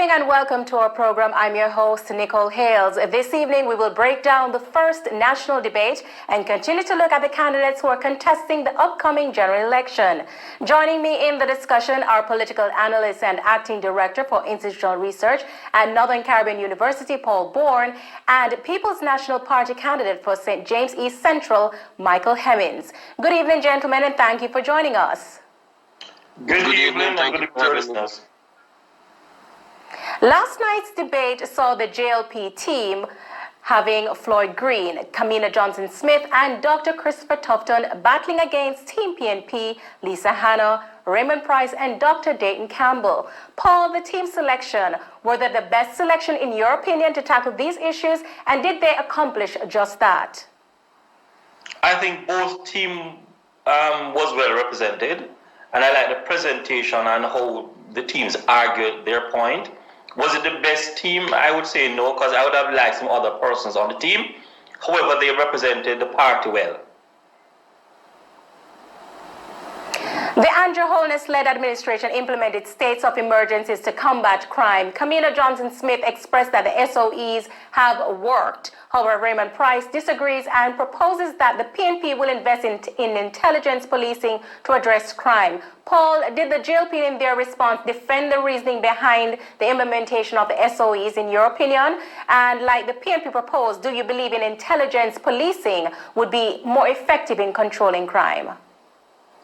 evening and welcome to our program. I'm your host, Nicole Hayles. This evening we will break down the first national debate and continue to look at the candidates who are contesting the upcoming general election. Joining me in the discussion are political analyst and acting director for institutional research at Northern Caribbean University, Paul Bourne, and People's National Party candidate for St. James East Central, Michael Hemmings. Good evening, gentlemen, and thank you for joining us. Good evening and good evening, listeners. Last night's debate saw the JLP team having Floyd Green, Kamina Johnson-Smith, and Dr. Christopher Tufton battling against Team PNP, Lisa Hanna, Raymond Price, and Dr. Dayton Campbell. Paul, the team selection, were they the best selection in your opinion to tackle these issues, and did they accomplish just that? I think both team was well represented, and I like the presentation and how the teams argued their point. Was it the best team? I would say no, because I would have liked some other persons on the team. However, they represented the party well. The Andrew Holness-led administration implemented states of emergencies to combat crime. Kamina Johnson-Smith expressed that the SOEs have worked. However, Raymond Price disagrees and proposes that the PNP will invest in intelligence policing to address crime. Paul, did the JLP in their response defend the reasoning behind the implementation of the SOEs in your opinion? And like the PNP proposed, do you believe in intelligence policing would be more effective in controlling crime?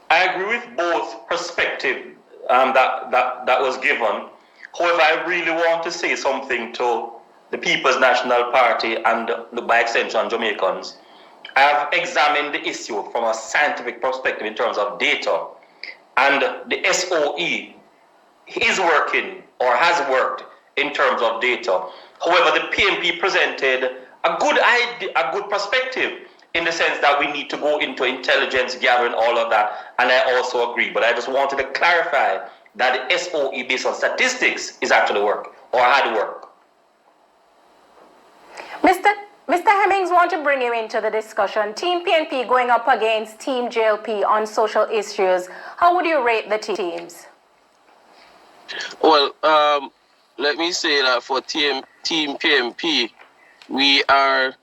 I agree with both perspectives that was given. However, I really want to say something to the People's National Party and, by extension, Jamaicans. I have examined the issue from a scientific perspective in terms of data. And the SOE is working or has worked in terms of data. However, the PNP presented a good idea, a good perspective, in the sense that we need to go into intelligence gathering, all of that, and I also agree. But I just wanted to clarify that the SOE based on statistics is actually work, or had work. Mr. Hemmings, want to bring you into the discussion. Team PNP going up against Team JLP on social issues. How would you rate the teams? Well, let me say that for Team PNP, we are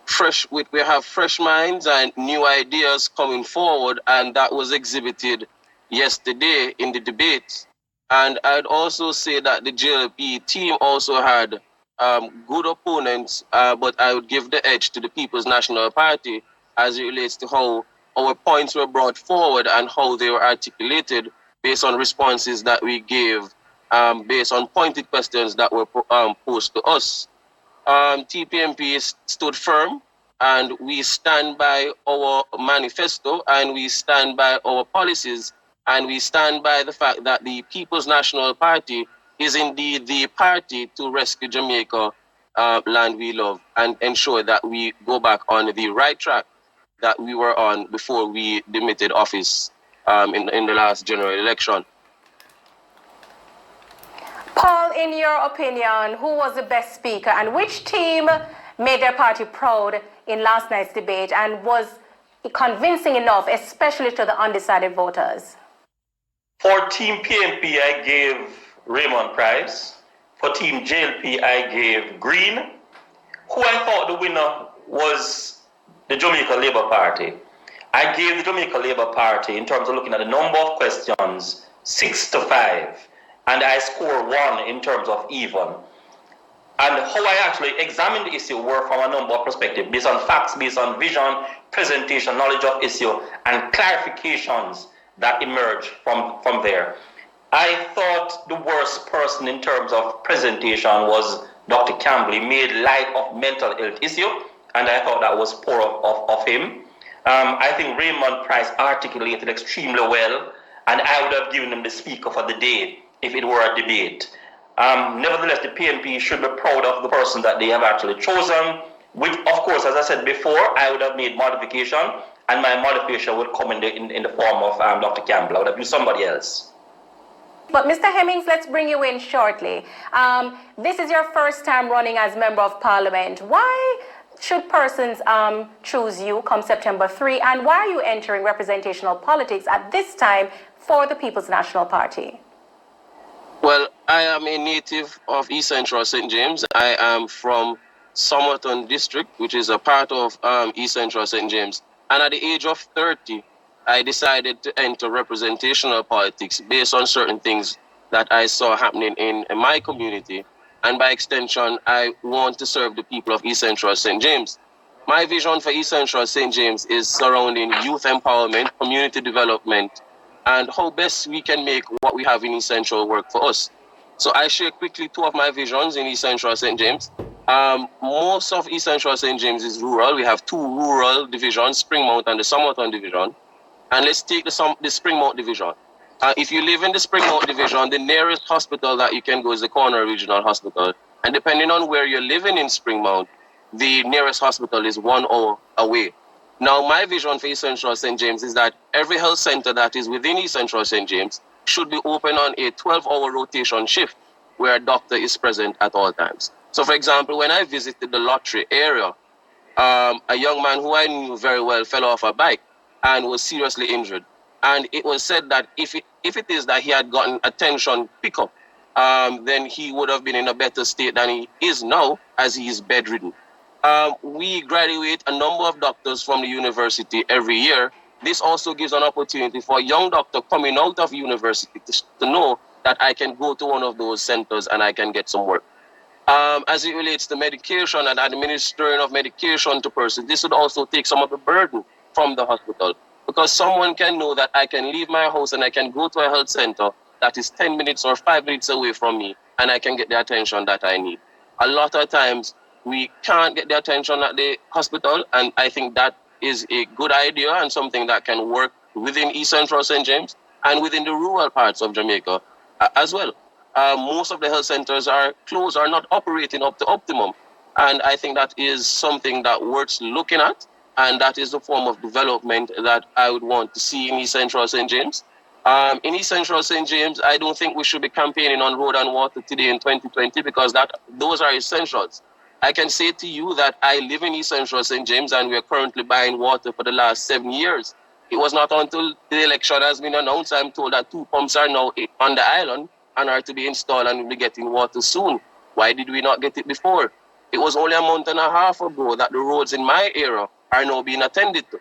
fresh. We have fresh minds and new ideas coming forward, and that was exhibited yesterday in the debate. And I'd also say that the JLP team also had good opponents, but I would give the edge to the People's National Party as it relates to how our points were brought forward and how they were articulated based on responses that we gave, based on pointed questions that were posed to us. TPMP stood firm, and we stand by our manifesto, and we stand by our policies, and we stand by the fact that the People's National Party is indeed the party to rescue Jamaica, land we love, and ensure that we go back on the right track that we were on before we demitted office in the last general election. Paul, in your opinion, who was the best speaker and which team made their party proud in last night's debate and was convincing enough, especially to the undecided voters? For Team PNP, I gave Raymond Price. For Team JLP, I gave Green. Who I thought the winner was the Jamaica Labour Party. I gave the Jamaica Labour Party, in terms of looking at the number of questions, 6-5. And I score 1 in terms of even. And how I actually examined the issue were from a number of perspectives, based on facts, based on vision, presentation, knowledge of issue, and clarifications that emerge from there. I thought the worst person in terms of presentation was Dr. Campbell. He made light of mental health issue, and I thought that was poor of him. I think Raymond Price articulated extremely well, and I would have given him the speaker for the day if it were a debate. Nevertheless, the PNP should be proud of the person that they have actually chosen, which, of course, as I said before, I would have made modification, and my modification would come in the form of Dr. Campbell. I would have used somebody else. But Mr. Hemmings, let's bring you in shortly. This is your first time running as Member of Parliament. Why should persons choose you come September 3, and why are you entering representational politics at this time for the People's National Party? Well, I am a native of East Central St. James. I am from Somerton District, which is a part of East Central St. James. And at the age of 30, I decided to enter representational politics based on certain things that I saw happening in my community. And by extension, I want to serve the people of East Central St. James. My vision for East Central St. James is surrounding youth empowerment, community development, and how best we can make what we have in East Central work for us. So I share quickly two of my visions in East Central St. James. Most of East Central St. James is rural. We have two rural divisions, Springmount and the Somerton division. And let's take the Springmount division. If you live in the Springmount division, the nearest hospital that you can go is the Corner Regional Hospital. And depending on where you're living in Springmount, the nearest hospital is 1 hour away. Now, my vision for East Central St. James is that every health center that is within East Central St. James should be open on a 12-hour rotation shift where a doctor is present at all times. So, for example, when I visited the Lottery area, a young man who I knew very well fell off a bike and was seriously injured. And it was said that if it is that he had gotten attention pickup, then he would have been in a better state than he is now, as he is bedridden. We graduate a number of doctors from the university every year. This also gives an opportunity for a young doctor coming out of university to know that I can go to one of those centers and I can get some work. As it relates to medication and administering of medication to persons, this would also take some of the burden from the hospital, because someone can know that I can leave my house and I can go to a health center that is 10 minutes or 5 minutes away from me and I can get the attention that I need. A lot of times we can't get the attention at the hospital, and I think that is a good idea and something that can work within East Central St. James and within the rural parts of Jamaica as well. Most of the health centers are closed, are not operating up to optimum. And I think that is something that worth looking at. And that is the form of development that I would want to see in East Central St. James. In East Central St. James, I don't think we should be campaigning on road and water today in 2020, because those are essentials. I can say to you that I live in East Central St. James and we are currently buying water for the last 7 years. It was not until the election has been announced, I'm told that 2 pumps are now on the island and are to be installed and we'll be getting water soon. Why did we not get it before? It was only a month and a half ago that the roads in my area are now being attended to.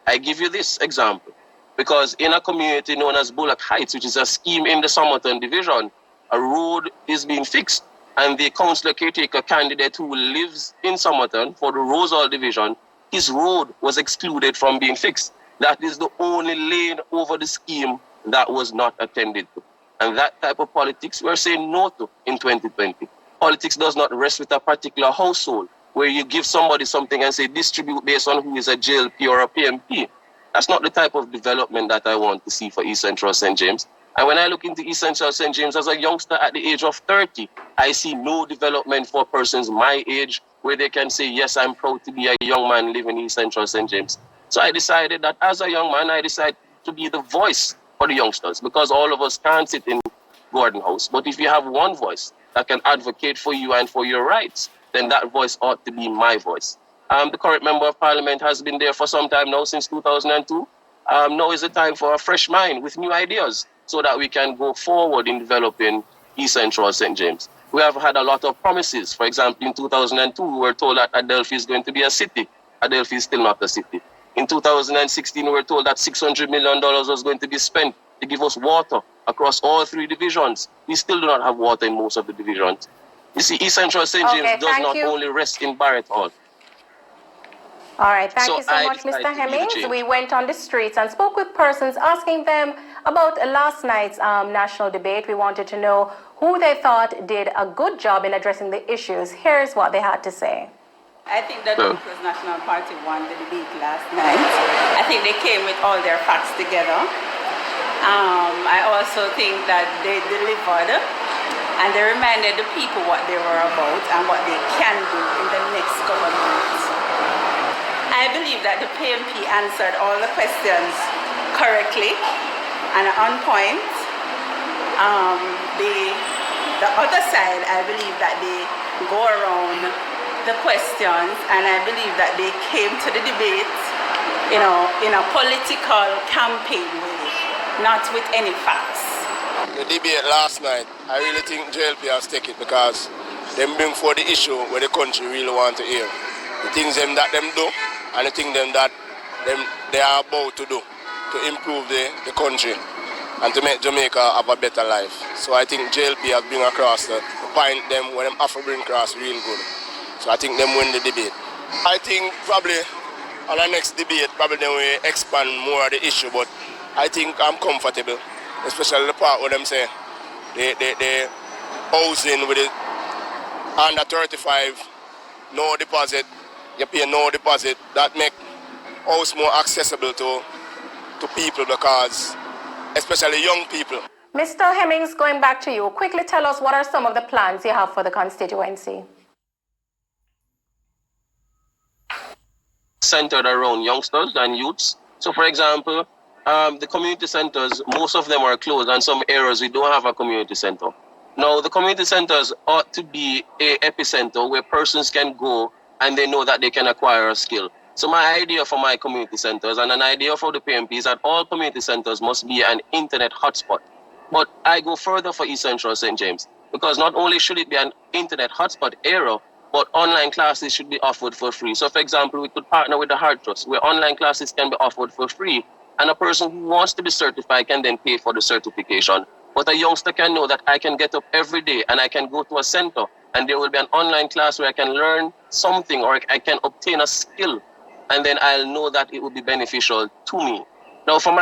I give you this example because in a community known as Bullock Heights, which is a scheme in the Somerton division, a road is being fixed, and the councillor caretaker candidate who lives in Somerton for the Rosal division, his road was excluded from being fixed. That is the only lane over the scheme that was not attended to. And that type of politics we're saying no to in 2020. Politics does not rest with a particular household where you give somebody something and say distribute based on who is a JLP or a PMP. That's not the type of development that I want to see for East Central St. James. And when I look into East Central St. James as a youngster at the age of 30, I see no development for persons my age where they can say, yes, I'm proud to be a young man living in East Central St. James. So I decided that as a young man, I decided to be the voice for the youngsters, because all of us can't sit in Gordon House. But if you have one voice that can advocate for you and for your rights, then that voice ought to be my voice. The current member of parliament has been there for some time now, since 2002. Now is the time for a fresh mind with new ideas so that we can go forward in developing East Central St. James. We have had a lot of promises. For example, in 2002, we were told that Adelphi is going to be a city. Adelphi is still not a city. In 2016, we were told that $600 million was going to be spent to give us water across all 3 divisions. We still do not have water in most of the divisions. You see, East Central St. James does not only rest in Barrett Hall. All right, thank you so much, Mr. Hemmings. We went on the streets and spoke with persons, asking them about last night's national debate. We wanted to know who they thought did a good job in addressing the issues. Here's what they had to say. I think that the People's National Party won the debate last night. I think they came with all their facts together. I also think that they delivered and they reminded the people what they were about and what they can do in the next government. I believe that the PMP answered all the questions correctly and on point. The other side, I believe that they go around the questions, and I believe that they came to the debate, in a political campaign way, not with any facts. the debate last night, I really think JLP has taken it because they bring forward the issue where the country really want to hear. The things them that them do and the things them that they are about to do to improve the country and to make Jamaica have a better life. So I think JLP has bring across the point them when them have to bring across real good. So I think them win the debate. I think probably on the next debate, probably then we expand more of the issue, but I think I'm comfortable, especially the part where them say the housing with the under 35, no deposit, you pay no deposit. That make house more accessible to people because, especially young people. Mr. Hemmings, going back to you, quickly tell us what are some of the plans you have for the constituency? Centered around youngsters and youths. So, for example, the community centers, most of them are closed, and some areas we don't have a community center. Now, the community centers ought to be an epicenter where persons can go and they know that they can acquire a skill. So my idea for my community centers and an idea for the PMP is that all community centers must be an internet hotspot. But I go further for East Central St. James, because not only should it be an internet hotspot area, but online classes should be offered for free. So, for example, we could partner with the Heart Trust, where online classes can be offered for free, and a person who wants to be certified can then pay for the certification. But a youngster can know that I can get up every day and I can go to a center, and there will be an online class where I can learn something or I can obtain a skill, and then I'll know that it will be beneficial to me. Now, for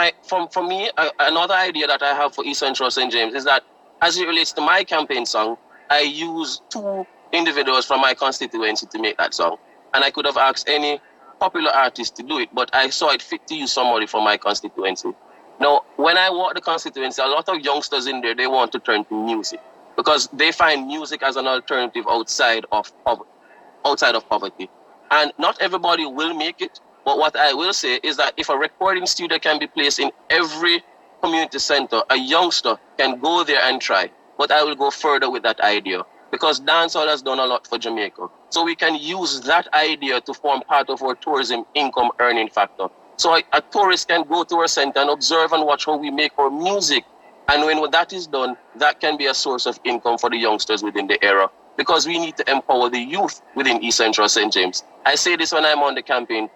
me, another idea that I have for East Central St. James is that, as it relates to my campaign song, I use 2 individuals from my constituency to make that song. And I could have asked any popular artist to do it, but I saw it fit to use somebody from my constituency. Now, when I walk the constituency, a lot of youngsters in there, they want to turn to music because they find music as an alternative outside of poverty. And not everybody will make it, but what I will say is that if a recording studio can be placed in every community center, a youngster can go there and try. But I will go further with that idea, because dancehall has done a lot for Jamaica. So we can use that idea to form part of our tourism income earning factor. So a tourist can go to our center and observe and watch how we make our music. And when that is done, that can be a source of income for the youngsters within the area, because we need to empower the youth within East Central St. James. I say this when I'm on the campaign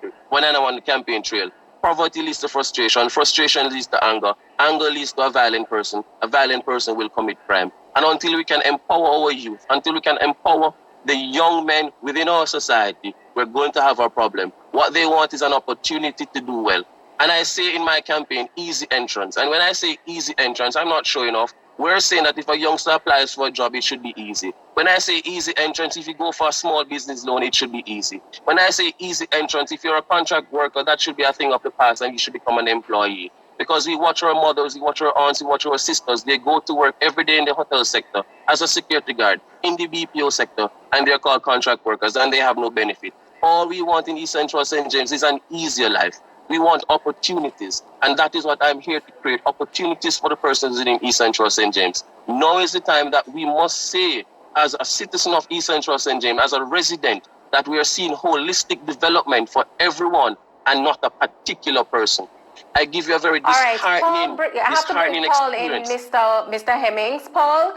trail. Poverty leads to frustration. Frustration leads to anger. Anger leads to a violent person. A violent person will commit crime. And until we can empower our youth, until we can empower the young men within our society, we're going to have a problem. What they want is an opportunity to do well. And I say in my campaign, easy entrance. And when I say easy entrance, I'm not showing off. We're saying that if a youngster applies for a job, it should be easy. When I say easy entrance, if you go for a small business loan, it should be easy. When I say easy entrance, if you're a contract worker, that should be a thing of the past and you should become an employee. Because we watch our mothers, we watch our aunts, we watch our sisters. They go to work every day in the hotel sector as a security guard, in the BPO sector, and they're called contract workers and they have no benefit. All we want in East Central St. James is an easier life. We want opportunities, and that is what I'm here to create, opportunities for the persons in East Central St. James. Now is the time that we must say, as a citizen of East Central St. James, as a resident, that we are seeing holistic development for everyone and not a particular person. I give you a very disheartening, I have to bring Paul experience. in, Mr. Hemmings. Paul?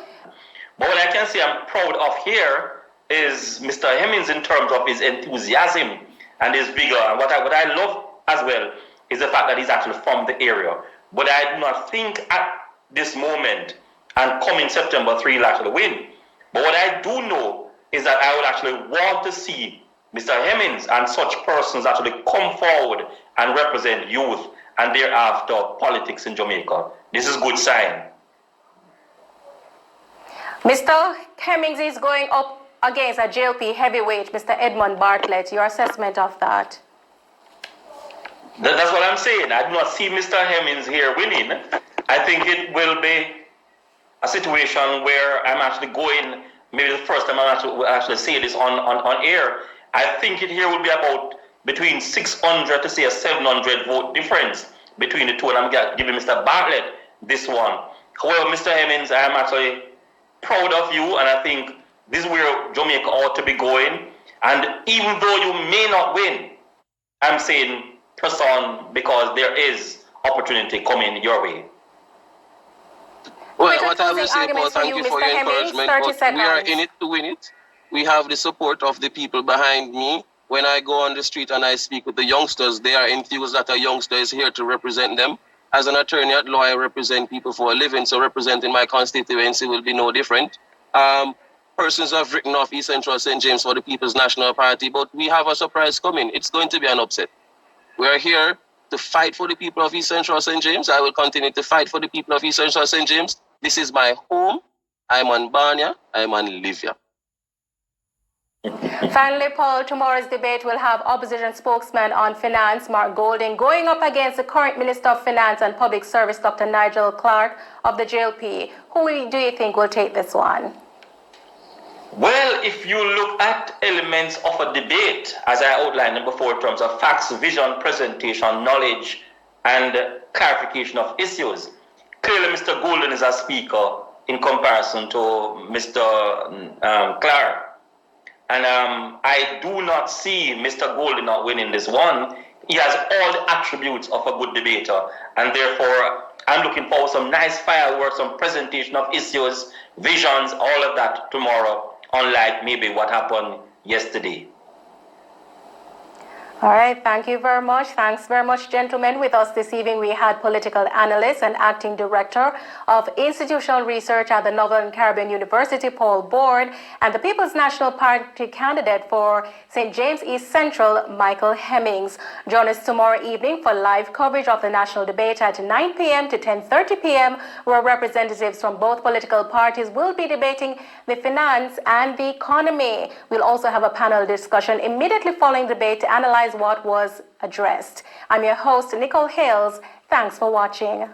But what I can say I'm proud of here is Mr. Hemmings in terms of his enthusiasm and his vigor. And what I love as well is the fact that he's actually from the area. But I do not think at this moment, and coming September 3, he'll actually win. But what I do know is that I would actually want to see Mr. Hemmings and such persons actually come forward and represent youth and thereafter politics in Jamaica. This is a good sign. Mr. Hemmings is going up against a JLP heavyweight, Mr. Edmund Bartlett. Your assessment of that? That's what I'm saying. I do not see Mr. Hemmings here winning. I think it will be a situation where I'm actually going, maybe the first time I'm actually say this on air. I think it here will be about between 600 to say a 700 vote difference between the two, and I'm giving Mr. Bartlett this one. However, Mr. Hemmings, I am actually proud of you, and I think this is where Jamaica ought to be going. And even though you may not win, I'm saying press on, because there is opportunity coming your way. Well, what I will closing say, Paul, arguments for thank you, you for Mr. your Hemmings. encouragement. 30 But seconds. we are in it to win it. We have the support of the people behind me. When I go on the street and I speak with the youngsters, they are enthused that a youngster is here to represent them. As an attorney at law, I represent people for a living, so representing my constituency will be no different. Persons have written off East Central St. James for the People's National Party, but we have a surprise coming. It's going to be an upset. We are here to fight for the people of East Central St. James. I will continue to fight for the people of East Central St. James. This is my home. I'm on Barnia. I'm on Livia. Finally, Paul, tomorrow's debate will have opposition spokesman on finance, Mark Golding, going up against the current Minister of Finance and Public Service, Dr. Nigel Clark of the JLP. Who do you think will take this one? Well, if you look at elements of a debate, as I outlined before, in terms of facts, vision, presentation, knowledge, and clarification of issues, clearly Mr. Golden is a speaker in comparison to Mr. Clark. And I do not see Mr. Golden not winning this one. He has all the attributes of a good debater. And therefore, I'm looking for some nice fireworks, some presentation of issues, visions, all of that tomorrow, unlike maybe what happened yesterday. All right, thank you very much. Thanks very much, gentlemen. With us this evening, we had political analyst and acting director of institutional research at the Northern Caribbean University, Paul Board, and the People's National Party candidate for St. James East Central, Michael Hemmings. Join us tomorrow evening for live coverage of the national debate at 9 p.m. to 10:30 p.m., where representatives from both political parties will be debating the finance and the economy. We'll also have a panel discussion immediately following the debate to analyze what was addressed. I'm your host, Nicole Hayles. Thanks for watching.